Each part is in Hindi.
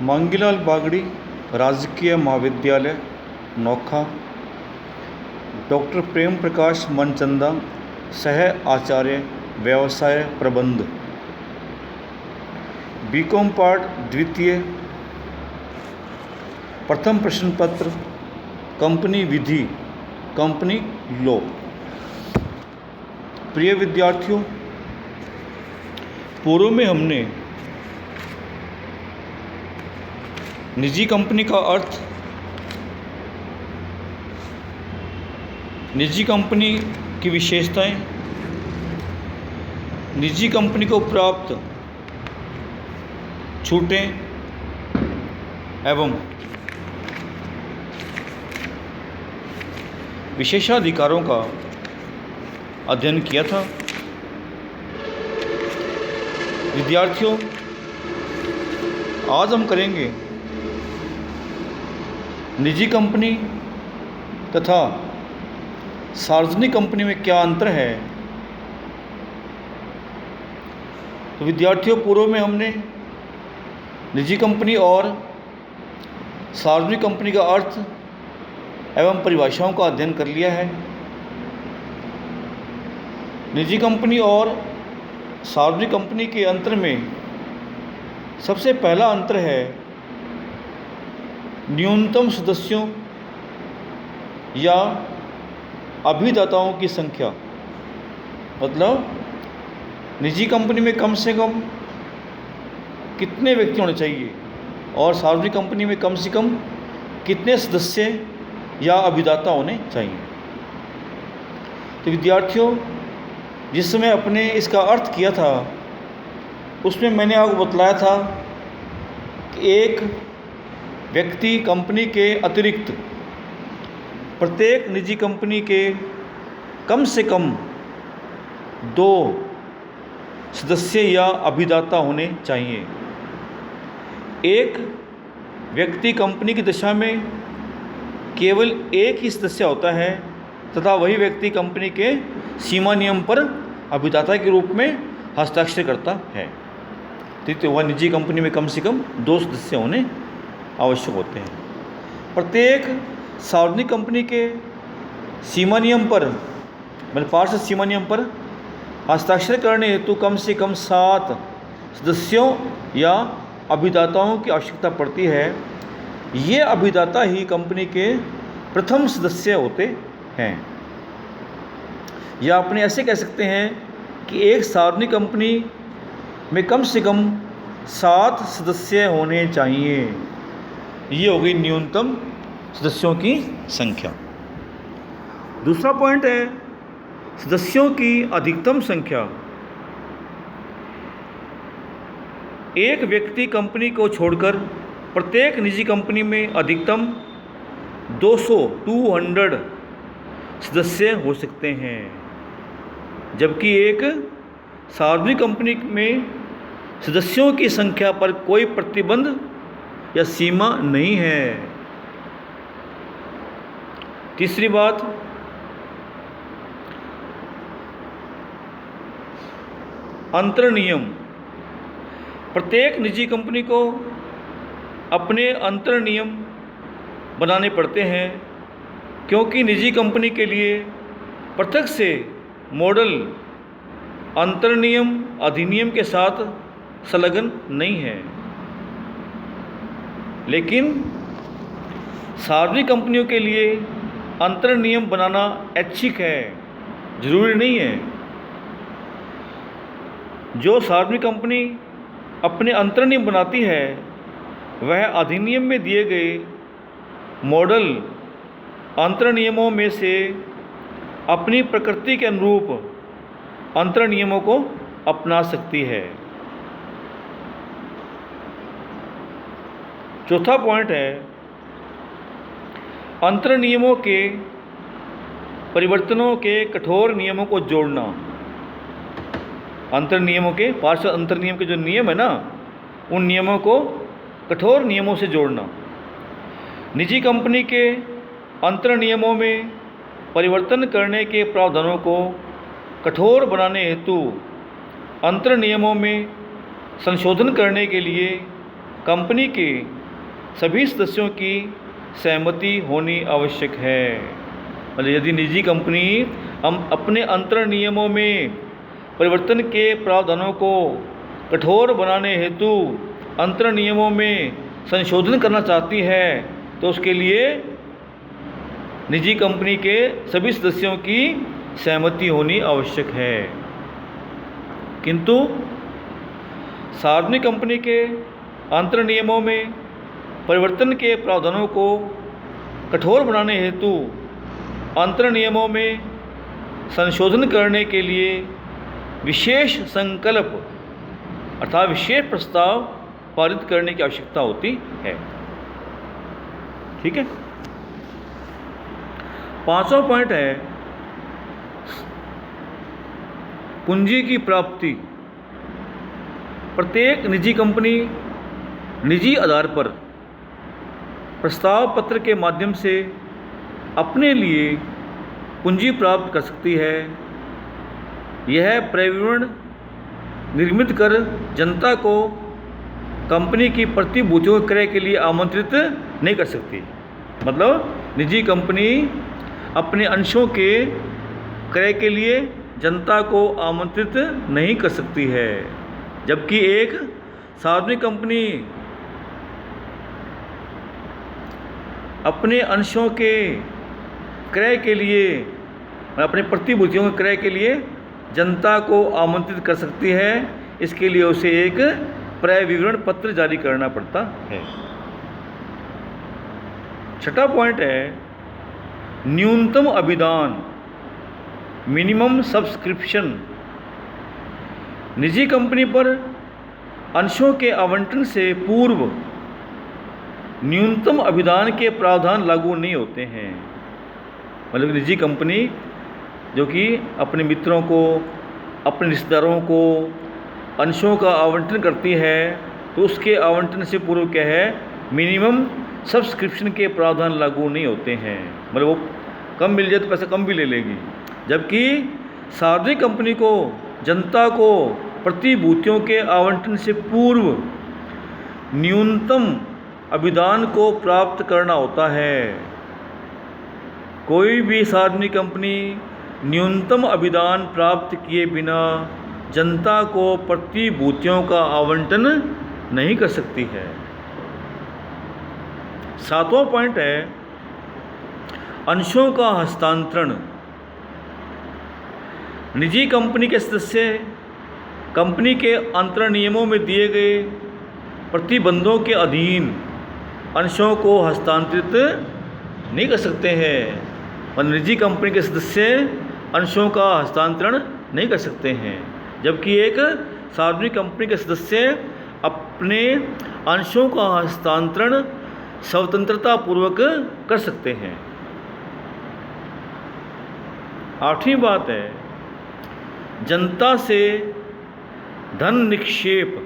मांगीलाल बागड़ी, राजकीय महाविद्यालय नोखा, डॉक्टर प्रेम प्रकाश मनचंदा, सह आचार्य व्यवसाय प्रबंध, बीकॉम पार्ट द्वितीय, प्रथम प्रश्न पत्र, कंपनी विधि, कंपनी लॉ। प्रिय विद्यार्थियों, पूर्व में हमने निजी कंपनी का अर्थ, निजी कंपनी की विशेषताएं, निजी कंपनी को प्राप्त छूटें एवं विशेषाधिकारों का अध्ययन किया था। विद्यार्थियों, आज हम करेंगे निजी कंपनी तथा सार्वजनिक कंपनी में क्या अंतर है। तो विद्यार्थियों, पूर्व में हमने निजी कंपनी और सार्वजनिक कंपनी का अर्थ एवं परिभाषाओं का अध्ययन कर लिया है। निजी कंपनी और सार्वजनिक कंपनी के अंतर में सबसे पहला अंतर है न्यूनतम सदस्यों या अभिदाताओं की संख्या। मतलब निजी कंपनी में कम से कम कितने व्यक्ति होने चाहिए और सार्वजनिक कंपनी में कम से कम कितने सदस्य या अभिदाता होने चाहिए। तो विद्यार्थियों, जिस समय अपने इसका अर्थ किया था उसमें मैंने आपको बतलाया था कि एक व्यक्ति कंपनी के अतिरिक्त प्रत्येक निजी कंपनी के कम से कम 2 सदस्य या अभिदाता होने चाहिए। एक व्यक्ति कंपनी की दशा में केवल एक ही सदस्य होता है तथा वही व्यक्ति कंपनी के सीमा नियम पर अभिदाता के रूप में हस्ताक्षर करता है। तो वह निजी कंपनी में कम से कम 2 सदस्य होने आवश्यक होते हैं। प्रत्येक सार्वजनिक कंपनी के सीमा नियम पर, मतलब पार्षद सीमा नियम पर हस्ताक्षर करने हेतु कम से कम 7 सदस्यों या अभिदाताओं की आवश्यकता पड़ती है। ये अभिदाता ही कंपनी के प्रथम सदस्य होते हैं। या अपने ऐसे कह सकते हैं कि एक सार्वजनिक कंपनी में कम से कम 7 सदस्य होने चाहिए। ये हो गई न्यूनतम सदस्यों की संख्या। दूसरा पॉइंट है सदस्यों की अधिकतम संख्या। एक व्यक्ति कंपनी को छोड़कर प्रत्येक निजी कंपनी में अधिकतम 200 सदस्य हो सकते हैं, जबकि एक सार्वजनिक कंपनी में सदस्यों की संख्या पर कोई प्रतिबंध या सीमा नहीं है। तीसरी बात, अंतर नियम। प्रत्येक निजी कंपनी को अपने अंतर नियम बनाने पड़ते हैं, क्योंकि निजी कंपनी के लिए पृथक से मॉडल अंतर नियम अधिनियम के साथ संलग्न नहीं है। लेकिन सार्वजनिक कंपनियों के लिए अंतर नियम बनाना ऐच्छिक है, जरूरी नहीं है। जो सार्वजनिक कंपनी अपने अंतर नियम बनाती है वह अधिनियम में दिए गए मॉडल अंतर नियमों में से अपनी प्रकृति के अनुरूप अंतर नियमों को अपना सकती है। चौथा पॉइंट है अंतर नियमों के परिवर्तनों के कठोर नियमों को जोड़ना। अंतर नियमों के पार्षद अंतर नियम के जो नियम है ना, उन नियमों को कठोर नियमों से जोड़ना। निजी कंपनी के अंतर नियमों में परिवर्तन करने के प्रावधानों को कठोर बनाने हेतु अंतर नियमों में संशोधन करने के लिए कंपनी के सभी सदस्यों की सहमति होनी आवश्यक है। मतलब यदि निजी कंपनी हम अपने अंतर नियमों में परिवर्तन के प्रावधानों को कठोर बनाने हेतु अंतर नियमों में संशोधन करना चाहती है तो उसके लिए निजी कंपनी के सभी सदस्यों की सहमति होनी आवश्यक है। किंतु सार्वजनिक कंपनी के अंतर नियमों में परिवर्तन के प्रावधानों को कठोर बनाने हेतु अंतर नियमों में संशोधन करने के लिए विशेष संकल्प अर्थात विशेष प्रस्ताव पारित करने की आवश्यकता होती है। ठीक है। 5वां पॉइंट है पूंजी की प्राप्ति। प्रत्येक निजी कंपनी निजी आधार पर प्रस्ताव पत्र के माध्यम से अपने लिए पूंजी प्राप्त कर सकती है। यह प्रतिविवरण निर्मित कर जनता को कंपनी की प्रतिभूतियों क्रय के लिए आमंत्रित नहीं कर सकती। मतलब निजी कंपनी अपने अंशों के क्रय के लिए जनता को आमंत्रित नहीं कर सकती है, जबकि एक सार्वजनिक कंपनी अपने अंशों के क्रय के लिए अपने प्रतिभूतियों के क्रय के लिए जनता को आमंत्रित कर सकती है। इसके लिए उसे एक क्रय विवरण पत्र जारी करना पड़ता है। 6वां पॉइंट है न्यूनतम अभिदान मिनिमम सब्सक्रिप्शन। निजी कंपनी पर अंशों के आवंटन से पूर्व न्यूनतम अभिदान के प्रावधान लागू नहीं होते हैं। मतलब निजी कंपनी जो कि अपने मित्रों को अपने रिश्तेदारों को अंशों का आवंटन करती है तो उसके आवंटन से पूर्व क्या है मिनिमम सब्सक्रिप्शन के प्रावधान लागू नहीं होते हैं। मतलब वो कम मिल जाए तो पैसा कम भी ले लेगी, जबकि सार्वजनिक कंपनी को जनता को प्रतिभूतियों के आवंटन से पूर्व न्यूनतम अभिदान को प्राप्त करना होता है। कोई भी सार्वजनिक कंपनी न्यूनतम अभिदान प्राप्त किए बिना जनता को प्रतिभूतियों का आवंटन नहीं कर सकती है। 7वां पॉइंट है अंशों का हस्तांतरण। निजी कंपनी के सदस्य कंपनी के अंतर नियमों में दिए गए प्रतिबंधों के अधीन अंशों को हस्तांतरित नहीं कर सकते हैं। और निजी कंपनी के सदस्य अंशों का हस्तांतरण नहीं कर सकते हैं, जबकि एक सार्वजनिक कंपनी के सदस्य अपने अंशों का हस्तांतरण स्वतंत्रता पूर्वक कर सकते हैं। 8वीं बात है जनता से धन निक्षेप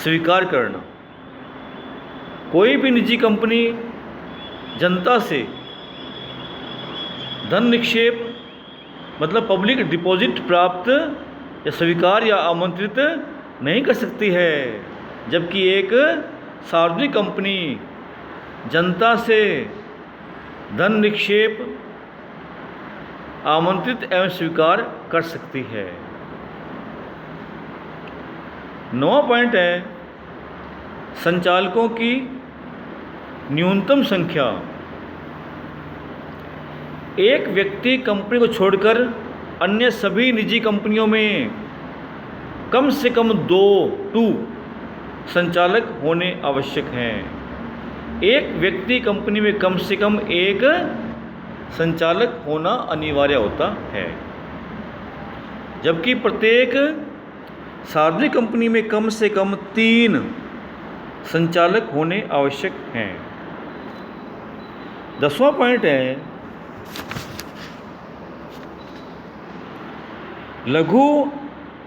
स्वीकार करना। कोई भी निजी कंपनी जनता से धन निक्षेप मतलब पब्लिक डिपॉजिट प्राप्त या स्वीकार या आमंत्रित नहीं कर सकती है, जबकि एक सार्वजनिक कंपनी जनता से धन निक्षेप आमंत्रित एवं स्वीकार कर सकती है। 9वां पॉइंट है संचालकों की न्यूनतम संख्या। एक व्यक्ति कंपनी को छोड़कर अन्य सभी निजी कंपनियों में कम से कम 2 संचालक होने आवश्यक हैं। एक व्यक्ति कंपनी में कम से कम एक संचालक होना अनिवार्य होता है, जबकि प्रत्येक सार्वजनिक कंपनी में कम से कम 3 संचालक होने आवश्यक हैं। 10वां पॉइंट है लघु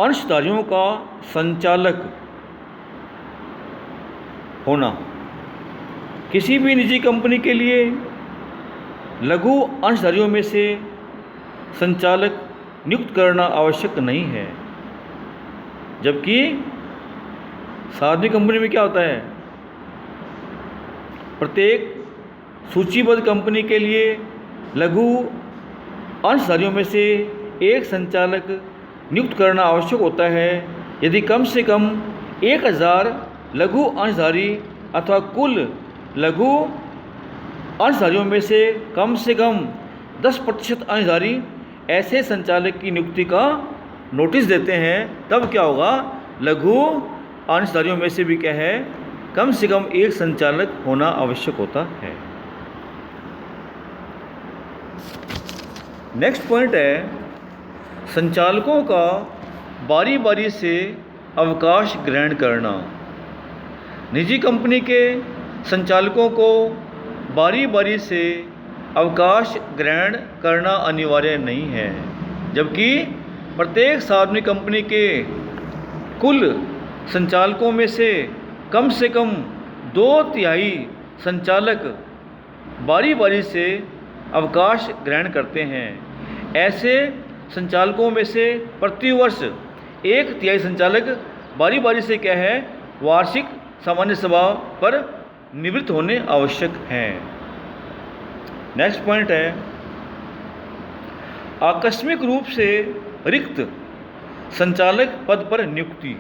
अंशधारियों का संचालक होना। किसी भी निजी कंपनी के लिए लघु अंशधारियों में से संचालक नियुक्त करना आवश्यक नहीं है, जबकि सार्वजनिक कंपनी में क्या होता है, प्रत्येक सूचीबद्ध कंपनी के लिए लघु अंशधारियों में से एक संचालक नियुक्त करना आवश्यक होता है। यदि कम से कम 1000 लघु अंशधारी अथवा कुल लघु अंशधारियों में से कम 10% अंशधारी ऐसे संचालक की नियुक्ति का नोटिस देते हैं, तब क्या होगा, लघु अंशधारियों में से भी क्या है, कम से कम एक संचालक होना आवश्यक होता है। नेक्स्ट पॉइंट है संचालकों का बारी बारी से अवकाश ग्रहण करना। निजी कंपनी के संचालकों को बारी बारी से अवकाश ग्रहण करना अनिवार्य नहीं है, जबकि प्रत्येक सार्वजनिक कंपनी के कुल संचालकों में से कम 2/3 संचालक बारी बारी से अवकाश ग्रहण करते हैं। ऐसे संचालकों में से प्रतिवर्ष 1/3 संचालक बारी बारी से क्या है, वार्षिक सामान्य सभा पर निवृत्त होने आवश्यक हैं। नेक्स्ट पॉइंट है आकस्मिक रूप से रिक्त संचालक पद पर नियुक्ति।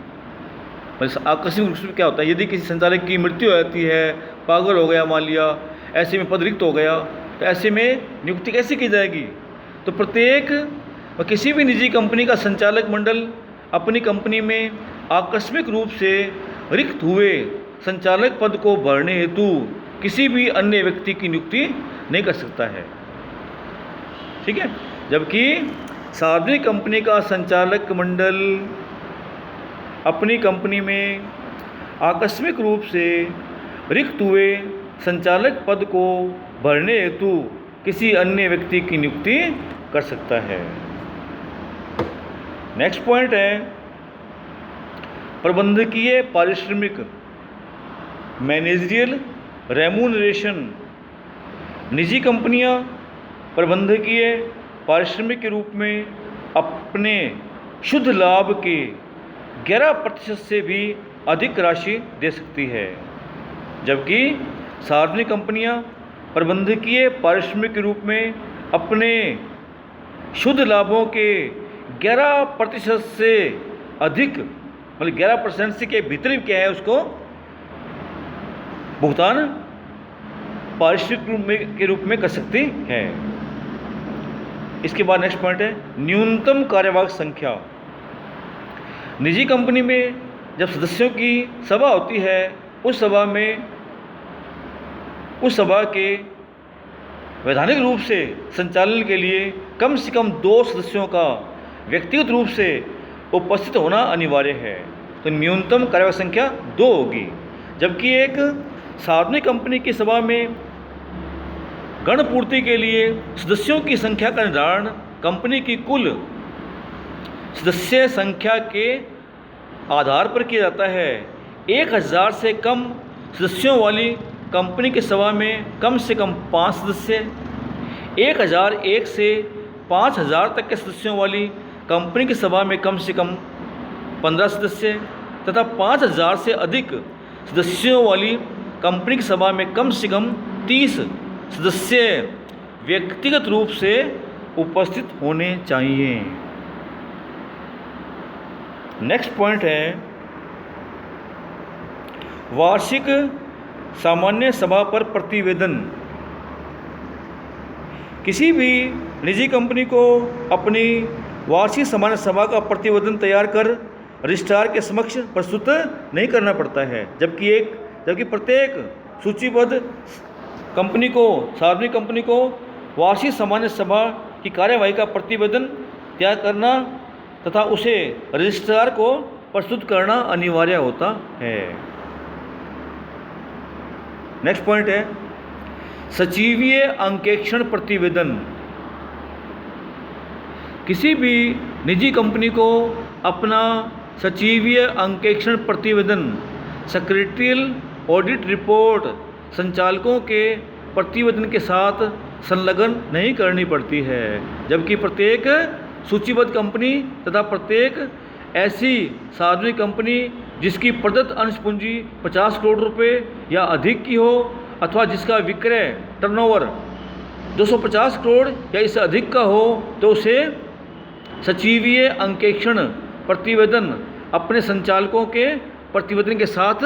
आकस्मिक रूप से क्या होता है, यदि किसी संचालक की मृत्यु हो जाती है, पागल हो गया मान लिया, ऐसे में पद रिक्त हो गया, तो ऐसे में नियुक्ति कैसे की जाएगी। तो प्रत्येक किसी भी निजी कंपनी का संचालक मंडल अपनी कंपनी में आकस्मिक रूप से रिक्त हुए संचालक पद को भरने हेतु किसी भी अन्य व्यक्ति की नियुक्ति नहीं कर सकता है, ठीक है। जबकि सार्वजनिक कंपनी का संचालक मंडल अपनी कंपनी में आकस्मिक रूप से रिक्त हुए संचालक पद को भरने हेतु किसी अन्य व्यक्ति की नियुक्ति कर सकता है। नेक्स्ट पॉइंट है प्रबंधकीय पारिश्रमिक, मैनेजरियल रेम्यूनरेशन। निजी कंपनियां प्रबंधकीय पारिश्रमिक के रूप में अपने शुद्ध लाभ के 11% से भी अधिक राशि दे सकती है, जबकि सार्वजनिक कंपनियां प्रबंधकीय पारिश्रमिक के रूप में अपने शुद्ध लाभों के 11% से अधिक, मतलब 11% से के भीतर क्या है, उसको भुगतान पारिश्रमिक के रूप में कर सकती है। इसके बाद नेक्स्ट पॉइंट है न्यूनतम कार्यवाहक संख्या। निजी कंपनी में जब सदस्यों की सभा होती है, उस सभा के वैधानिक रूप से संचालन के लिए कम से कम 2 सदस्यों का व्यक्तिगत रूप से उपस्थित होना अनिवार्य है। तो न्यूनतम कार्यवाहक संख्या 2 होगी, जबकि एक सार्वजनिक कंपनी की सभा में गणपूर्ति के लिए सदस्यों की संख्या का निर्धारण कंपनी की कुल सदस्य संख्या के आधार पर किया जाता है। 1000 से कम सदस्यों वाली कंपनी की सभा में कम से कम 5 सदस्य, 1001 से 5000 तक के सदस्यों वाली कंपनी की सभा में कम से कम 15 सदस्य तथा 5000 से अधिक सदस्यों वाली कंपनी की सभा में कम से कम 30 सदस्य व्यक्तिगत रूप से उपस्थित होने चाहिए। नेक्स्ट पॉइंट है वार्षिक सामान्य सभा पर प्रतिवेदन। किसी भी निजी कंपनी को अपनी वार्षिक सामान्य सभा का प्रतिवेदन तैयार कर रजिस्ट्रार के समक्ष प्रस्तुत नहीं करना पड़ता है, जबकि प्रत्येक सूचीबद्ध कंपनी को, सार्वजनिक कंपनी को वार्षिक सामान्य सभा की कार्यवाही का प्रतिवेदन तैयार करना तथा उसे रजिस्ट्रार को प्रस्तुत करना अनिवार्य होता है। नेक्स्ट पॉइंट है सचिवीय अंकेक्षण प्रतिवेदन। किसी भी निजी कंपनी को अपना सचिवीय अंकेक्षण प्रतिवेदन सेक्रेटरियल ऑडिट रिपोर्ट संचालकों के प्रतिवेदन के साथ संलग्न नहीं करनी पड़ती है, जबकि प्रत्येक सूचीबद्ध कंपनी तथा प्रत्येक ऐसी सार्वजनिक कंपनी जिसकी प्रदत्त अंश पूंजी 50 करोड़ रुपए या अधिक की हो अथवा जिसका विक्रय टर्नओवर 250 करोड़ या इससे अधिक का हो तो उसे सचिवीय अंकेक्षण प्रतिवेदन अपने संचालकों के प्रतिवेदन के साथ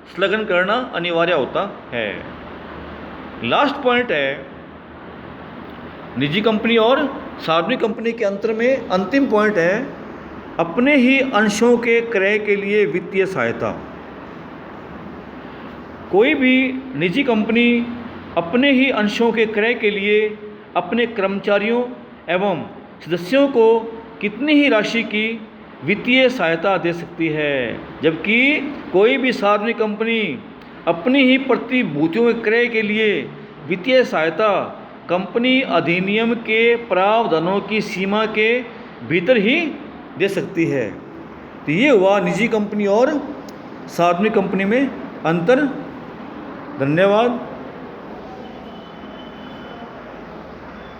संलग्न करना अनिवार्य होता है। लास्ट पॉइंट है निजी कंपनी और सार्वजनिक कंपनी के अंतर में अंतिम पॉइंट है अपने ही अंशों के क्रय के लिए वित्तीय सहायता। कोई भी निजी कंपनी अपने ही अंशों के क्रय के लिए अपने कर्मचारियों एवं सदस्यों को कितनी ही राशि की वित्तीय सहायता दे सकती है, जबकि कोई भी सार्वजनिक कंपनी अपनी ही प्रतिभूतियों के क्रय के लिए वित्तीय सहायता कंपनी अधिनियम के प्रावधानों की सीमा के भीतर ही दे सकती है। तो ये हुआ निजी कंपनी और सार्वजनिक कंपनी में अंतर। धन्यवाद।